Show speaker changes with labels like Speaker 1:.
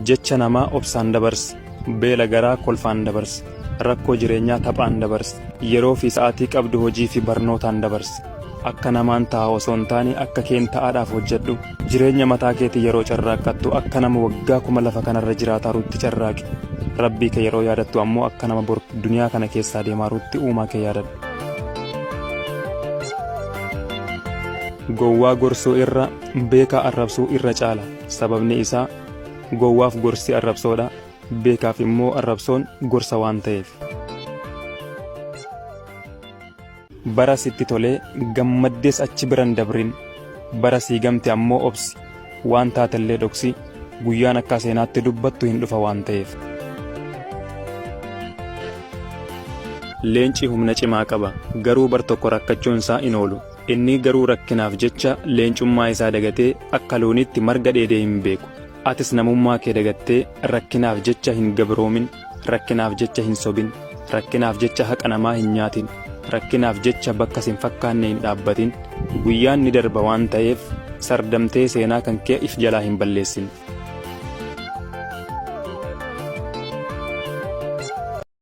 Speaker 1: jecha namaa obsaan dabarsi, beela garaa kolfaan dabarsi, rakkoo jireenyaa taphaan dabarsi, yeroo fi sa'aatii qabdu hojii fi barnootaan dabarsi. Akka namaan ta'a osoo hin taane akka keen ta'aadhaaf hojjedhu, jireenya mataa keetii yeroo carraaqqattu akka nama waggaa 1000 lafa kanarra jiraataarutti carraaqi. Rabbii kee yeroo yaadattu ammoo akka nama bor duniyaa kana keessaa deemaarutti uumaa kee yaadadhu. Gowwaa gorsuu irra beekaa arrabsuu irra caala. Sababni isaa gowwaaf gorsi arrabsoodha, beekaaf immoo arrabsoon gorsa waan ta'eef. Bara sitti tolee gammaddees achi biran dabrin, bara sii gamte ammoo obsi, waan taatellee dhoksi, guyyaan akka seenaatti dubbattu hin dhufa waan ta'eef. Leenci humna cimaa qaba, garuu bar tokko rakkachuun isaa hin oolu. Inni garuu rakkinaaf jecha leencummaa isaa dagatee akka loonitti marga dheedee hin beeku. Atis namummaa kee dagattee rakkinaaf jecha hin gabroomin, rakkinaaf jecha hin sobin, rakkinaaf jecha haqa namaa hin nyaatin, rakkinaaf jecha bakka sin fakkaanne hin dhaabbatin. Guyyaan ni darba waan ta'eef sardamtee seenaa kan kee if jalaa hin balleessin.